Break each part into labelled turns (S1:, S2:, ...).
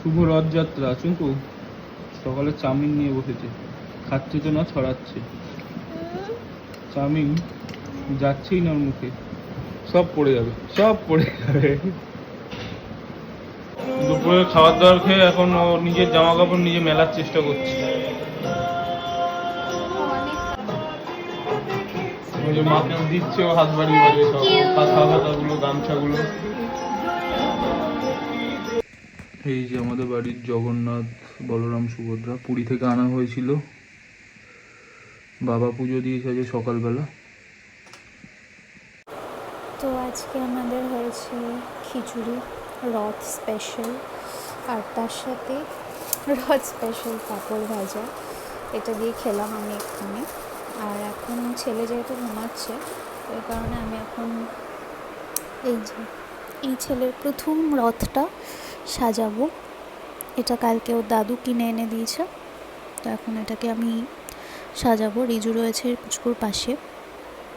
S1: শুভ রথযাত্রা। চুন্তু সকালে চাউমিন নিয়ে বসেছে, খাচ্ছে তো না, ছড়াচ্ছে। চাউমিন যাচ্ছেই না ওর মুখে, সব পড়ে যাবে, সব পড়ে যাবে। দুপুরে খাবার দাবার খেয়ে এখন ও নিজের জামা কাপড় নিজে মেলার চেষ্টা করছে। ওই যে মাকে দিচ্ছে, ও হাত বাড়িয়ে বাড়িয়ে সব পাতা পাতাগুলো, গামছাগুলো। এই যে আমাদের বাড়ির জগন্নাথ, বলরাম, সুভদ্রা পুরী থেকে আনা হয়েছিল। বাবা পুজো দিয়েছে আজ সকালবেলা।
S2: তো আজকে আমাদের হয়েছে খিচুড়ি, রথ স্পেশাল, আর তার সাথে রথ স্পেশাল পাঁপড় ভাজা। এটা দিয়ে খেলাম আমি এক্ষুনি। আর এখন ছেলে যেহেতু ঘুমাচ্ছে, ওই কারণে আমি এখন এই ছেলের প্রথম রথটা সাজাবো। এটা কালকে ওর দাদু কিনে এনে দিয়েছে, তো এখন এটাকে আমি সাজাবো। রিজু রয়েছে পুচকুর পাশে।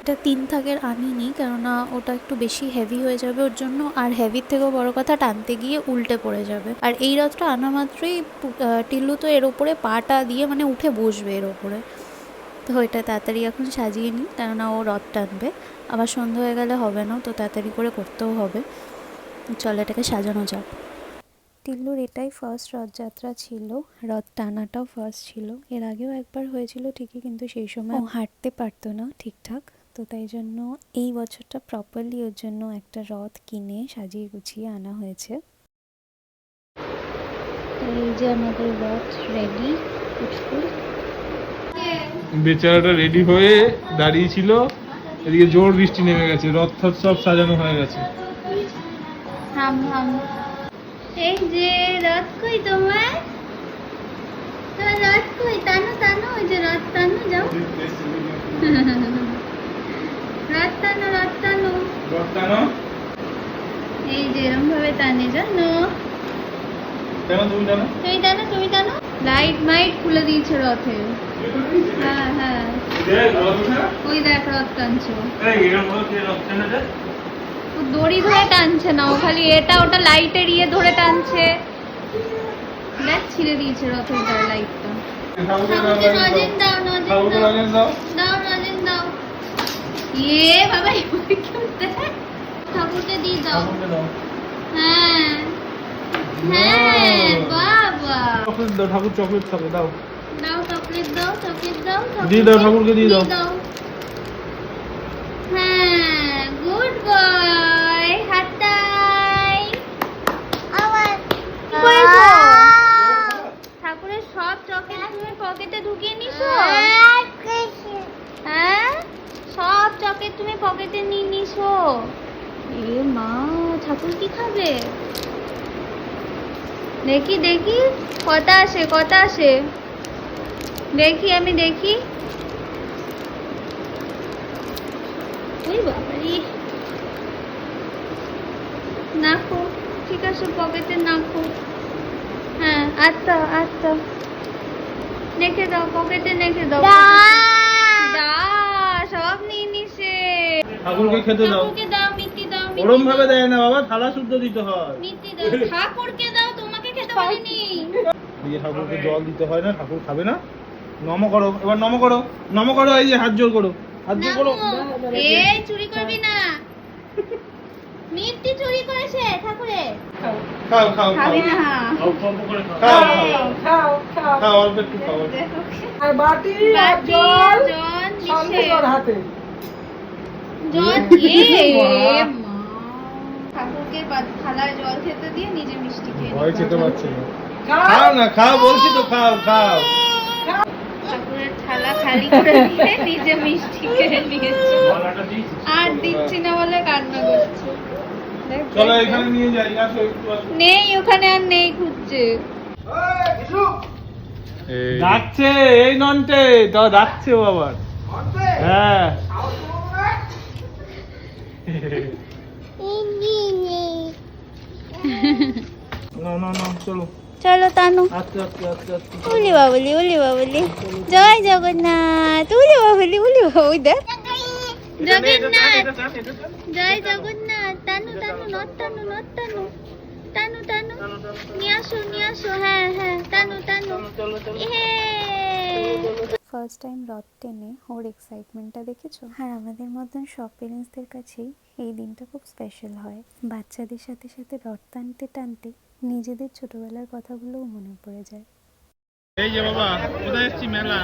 S2: এটা 3 থাকের আনিনি, কেননা ওটা একটু বেশি হেভি হয়ে যাবে ওর জন্য, আর হেভির থেকেও বড় কথা টানতে গিয়ে উল্টে পড়ে যাবে। আর এই রথটা আনা মাত্রই টিল্লু তো এর ওপরে পাটা দিয়ে মানে উঠে বসবে এর ওপরে। তো ওইটা তাড়াতাড়ি এখন সাজিয়ে নিই, কেননা ও রথ টানবে, আবার সন্ধ্যা হয়ে গেলে হবে না, তো তাড়াতাড়ি করে করতেও হবে। চলো এটাকে সাজানো যাক। টিল্লুর এটাই ফার্স্ট রথযাত্রা ছিল, রথ টানাটাও ফার্স্ট ছিল। এর আগেও একবার হয়েছিল ঠিকই, কিন্তু সেই সময় ও হাঁটতে পারতো না ঠিকঠাক, তো তাই জন্য এই বছরটা প্রপারলি ওর জন্য একটা রথ কিনে সাজিয়ে গুছিয়ে আনা হয়েছে। এই যে আমাদের রথ রেডি। পুচকুর
S1: বেচারাটা রেডি হয়ে দাঁড়িয়ে ছিল, এদিকে জোর বৃষ্টি নেমে গেছে, রথ থত সব সাজানো হয়ে গেছে।
S2: এই যে রথ কই তোমার, রথ কই, টানো টানো, ওই যে রথ টানো, যাও রথ টানো, রথ টানো,
S1: রথ টানো।
S2: এই যে এরকম ভাবে টানে, জানো?
S1: তুমি টানো,
S2: তুমি টানো, তুমি টানো। লাইট মাইট খুলে দিয়েছে রথে। হ্যাঁ হ্যাঁ, ওই দেখ রথ টানছে। ও দড়ি ধরে টানছে না, ও খালি এটা ওটা লাইটের ইয়ে ধরে টানছে। দেখ ছিঁড়ে দিয়েছে রথের গায়ে লাইটটা। ঠাকুরকে নজেন দাও, নজেন দাও, দাও নজেন দাও। ইয়ে বাবা, ঠাকুরকে দিয়ে দাও। হ্যাঁ হ্যাঁ বাবা,
S1: চকলেট দাও, ঠাকুর চকলেট খাবে, দাও
S2: দাও চকলেট দাও, চকলেট দাও,
S1: দিয়ে দাও, ঠাকুরকে দিয়ে দাও।
S2: হ্যাঁ গুড বয়, হাততাই। আবার ঠাকুরের সব চকলেট তুমি পকেটে ঢুকিয়ে নিছো? হ্যাঁ, সব চকলেট তুমি পকেটে নিয়ে নিছো? এ মা, ঠাকুর কি খাবে? দেখি দেখি কটা আসে, কটা আসে দেখি, আমি দেখি। ওই বাবারি, নাকো, ঠিক আছে পকেটে নাকো। হ্যাঁ আচ্ছা আচ্ছা, রেখে দাও পকেটে, রেখে দাও। দা সব নিয়ে নিছে।
S1: ঠাকুরকে খেতে দাও,
S2: ঠাকুরকে দাও, মিষ্টি দাও।
S1: ওরম ভাবে দেয় না বাবা, থালা শুদ্ধ দিতে হয়।
S2: মিষ্টি দাও, ঠাকুরকে দাও, তোমাকে খেতে বলিনি।
S1: এই ঠাকুরকে জল দিতে হয় না, ঠাকুর খাবে না। নম করো, এবার নম করো, নম করো, এই যে হাত জোর করো, হাত জোর করো।
S2: এই চুরি করবি না, মিষ্টি চুরি করেছে ঠাকুরে।
S1: খাও খাও খাও,
S2: খাবি না,
S1: অল্প অল্প করে খাও, খাও খাও খাও, অল্প একটু খাও।
S3: আর বাটি আর জল, সঙ্গে তোর হাতে
S2: জল দিয়ে মা ঠাকুরকে থালায় জল খেতে দিয়ে নিজে মিষ্টি খেয়ে
S1: ভয় খেতে পারছে না। খাও না, খাও বলছি তো, খাও খাও।
S2: ঠাকুরের থালা খালি করে দিয়ে নিজে মিষ্টি খেয়ে নিয়েছে, আর দিচ্ছি না বলে কান্না করছে।
S1: চলো এখানে নিয়ে যাই, আসো একটু আসো।
S2: নেই ওখানে, আর নেই, খুঁজছে।
S1: ডাকছে, এই নন্টে তো ডাকছে ও আবার। হ্যাঁ না না না, চলো
S2: চলো তানু।
S1: আস্তে আস্তে আস্তে আস্তে।
S2: উলি বাবুলি, উলি বাবুলি, জয় জগন্নাথ, উলি বাবুলি, উলি বাবুলি, দেখ জগন্নাথ, জয় জগন্নাথ। টানু টানু, নট টানু, নট টানু। টানু টানু নিয়ে আসো হ্যাঁ হ্যাঁ টানু টানু ফার্স্ট টাইম রথ টেনে ওর এক্সাইটমেন্টটা দেখেছো? আর আমাদের মতন সব পেরেন্টসদের কাছেই এই দিনটা খুব স্পেশাল হয়। বাচ্চাদের সাথে সাথে রথ টানতে টানতে নিজেদের ছোটবেলার কথাগুলোও মনে পড়ে যায়।
S1: এই যে বাবা, কোথায় এসেছি? মেলা।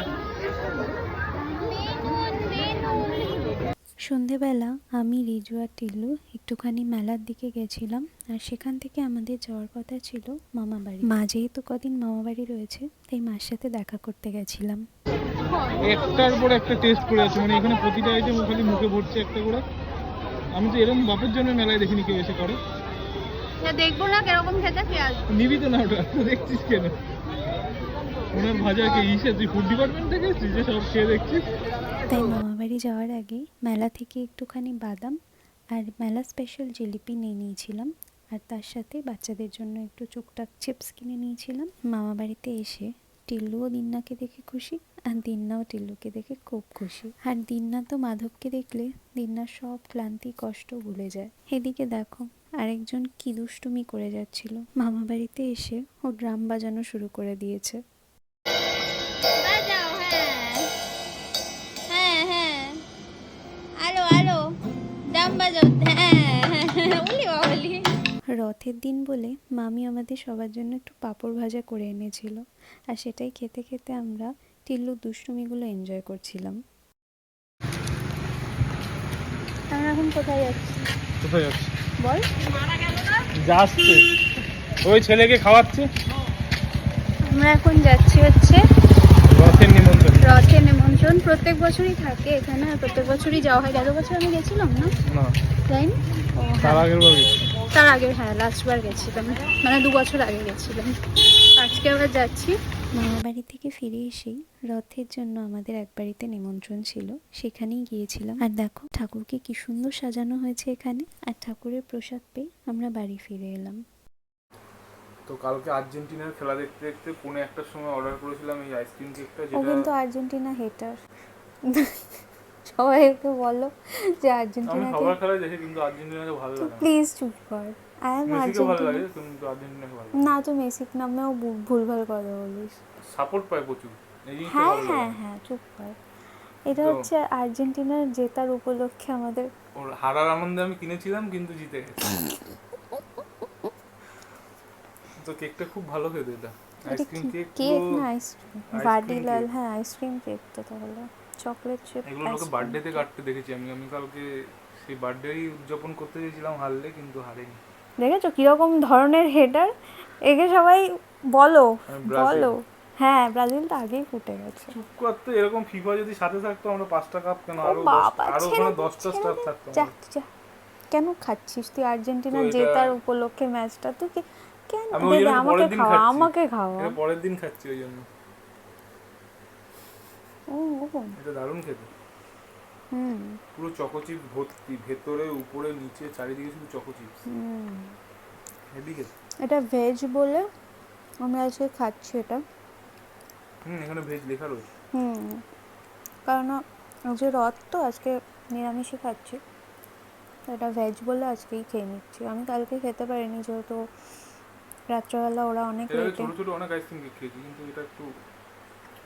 S2: সন্ধেবেলা আমি, রিজু আর টিল্লু একটুখানি মেলার দিকে গেছিলাম। আর সেখান থেকে আমাদের যাওয়ার কথা ছিল মামাবাড়ি। মা যেহেতু কদিন মামাবাড়ি রয়েছে, তাই মার সাথে দেখা করতে গেছিলাম।
S1: একটার পর একটা টেস্ট করে আছে, মানে এখানে প্রতিটা আইটেম খালি মুখে ভরছে একটা করে। আমি তো এরকম বাপের জন্য মেলায় দেখিনি কেউ এসে করে।
S2: দেখবো না কিরকম খেতে, পেঁয়াজ
S1: নিবি তো না, ওটা দেখছিস কেন? ওনার ভাজা কে ইসে, তুই ফুড ডিপার্টমেন্ট থেকে এসেছিস যে সব খেয়ে দেখছিস?
S2: তাই মামাবাড়ি যাওয়ার আগে মেলা থেকে একটুখানি বাদাম আর মেলা স্পেশাল জিলিপি নিয়ে নিয়েছিলাম। আর তার সাথে বাচ্চাদের জন্য একটু টুকটাক চিপস কিনে নিয়েছিলাম। মামাবাড়িতে এসে টিল্লুও দিন্নাকে দেখে খুশি, আর দিন্নাও টিল্লুকে দেখে খুব খুশি। আর দিন্না তো মাধবকে দেখলে দিন্নার সব ক্লান্তি কষ্ট ভুলে যায়। এদিকে দেখো আরেকজন কি দুষ্টুমি করে যাচ্ছিল। মামাবাড়িতে এসে ও ড্রাম বাজানো শুরু করে দিয়েছে। রথের দিন বলে মামি আমাদের সবার জন্য একটু পাঁপড় ভাজা করে এনেছিল, আর সেটাই খেতে খেতে আমরা টিল্লুর দুষ্টুমিগুলো এনজয় করছিলাম। আমরা এখন কোথায় যাচ্ছি
S1: কোথায় যাচ্ছি
S2: বল?
S1: যাচ্ছে ওই ছেলেকে খাওয়াচ্ছে।
S2: আমরা এখন যাচ্ছি হচ্ছে
S1: রথের নিমন্ত্রণ।
S2: রথের নিমন্ত্রণ প্রত্যেক বছরই থাকে এখানে, আর প্রত্যেক বছরই যাওয়া হয়। গত বছর আমি গেছিলাম না,
S1: না
S2: যাইনি। ও
S1: তার
S2: হ্যাঁ,
S1: আগের বার গেছি।
S2: তার আগে হ্যাঁ লাস্টবার গেছিলাম, মানে 2 বছর আগে গেছিলাম। আজকে আবার যাচ্ছি। মামাবাড়ি থেকে ফিরে এসেই রথের জন্য আমাদের এক বাড়িতে নিমন্ত্রণ ছিল, সেখানেই গিয়েছিলাম। আর দেখো ঠাকুরকে কি সুন্দর সাজানো হয়েছে এখানে। আর ঠাকুরের প্রসাদ পেয়ে আমরা বাড়ি ফিরে এলাম।
S1: তো কালকে আর্জেন্টিনার খেলা দেখতে দেখতে পৌনে 1টার সময় অর্ডার করেছিলাম এই আইসক্রিম কেকটা,
S2: ও
S1: যেটা
S2: কিন্তু আর্জেন্টিনা হেটার। সবাইকে বলো যে
S1: আমি
S2: আর্জেন্টিনাকে,
S1: সবার খেলা দেখি কিন্তু আর্জেন্টিনাকে ভালো লাগে না।
S2: প্লিজ চুপ কর। আই এম
S1: মেসিকে ভালো লাগে
S2: আর্জেন্টিনা।
S1: কিন্তু আর্জেন্টিনাকে ভালো লাগে
S2: না, তুই মেসির নামেও ভুলভাল কথা বলিস।
S1: সাপোর্ট পায় প্রচুর, এই জিনিসটা
S2: হ্যাঁ
S1: ভালো
S2: হ্যাঁ
S1: লাগে।
S2: হ্যাঁ চুপ কর। এটা
S1: তো
S2: হচ্ছে আর্জেন্টিনার জেতার উপলক্ষে আমাদের।
S1: ওর হারার আনন্দে আমি কিনেছিলাম কিন্তু জিতে গেছে। তো কেকটা খুব ভালো খেতে, এটা আইসক্রিম কেক।
S2: কেক না আইসক্রিম, ভাডিলাল। হ্যাঁ আইসক্রিম কেক তো, তাহলে চকলেট চিপ।
S1: এগুলো লোকে বার্থডেতে কাটতে দেখেছি আমি। আমি কালকে সেই বার্থডেই উদযাপন করতে গেছিলাম, হারলে কিন্তু হারিনি।
S2: দেখেছো কিরকম ধরনের হেডার, একে সবাই বলো
S1: ব্রাজিল।
S2: বলো। হ্যাঁ ব্রাজিল তো আগেই ফুটে গেছে।
S1: চুপ করতে, এরকম ফিফা যদি সাথে থাকতো আমরা 5টা কাপ কেন,
S2: ও
S1: আরো
S2: বাবা,
S1: আরো
S2: ছেড়ে
S1: ওখানে
S2: দে,
S1: 10টা
S2: ছেড়ে
S1: স্টাফ
S2: দে।
S1: থাকতো
S2: যা
S1: আমাদের।
S2: যা, কেন খাচ্ছিস তুই আর্জেন্টিনা
S1: তো এটা-
S2: জেতার উপলক্ষে ম্যাচটা? তুই কেন?
S1: আমি ওই
S2: দে দে,
S1: জন্য
S2: আমাকে
S1: পরের দিন
S2: খাওয়া,
S1: খাচ্ছি।
S2: আমাকে খাওয়া।
S1: এটা পরের দিন খাচ্ছি ওই জন্য।
S2: ও
S1: এটা দারুণ খেতে,
S2: হুম
S1: পুরো চকোচিপ ভর্তি, ভেতরে উপরে নিচে চারিদিকে শুধু চকোচিপস।
S2: হুম।
S1: হেভি খেতে।
S2: এটা ভেজ বলে আমরা আজকে খাচ্ছি এটা।
S1: এখানে ভেজ লেখা রয়েছে।
S2: কারণ আজকে রথ তো, আজকে নিরামিষই খাচ্ছি, তো এটা ভেজ বলে আজকেই খেয়ে নিচ্ছি। আমি কালকে খেতে পারিনি যেহেতু রাত্রেবেলা ওরা অনেক
S1: এর আগে
S2: লেটে।
S1: ছোট ছোট অনেক আইসক্রিম কেক খেয়েছি কিন্তু এটা একটু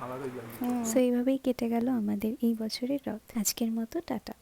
S1: আলাদাই লাগে।
S2: সো এইভাবেই কেটে গেল আমাদের এই বছরের রথ। আজকের মতো টাটা।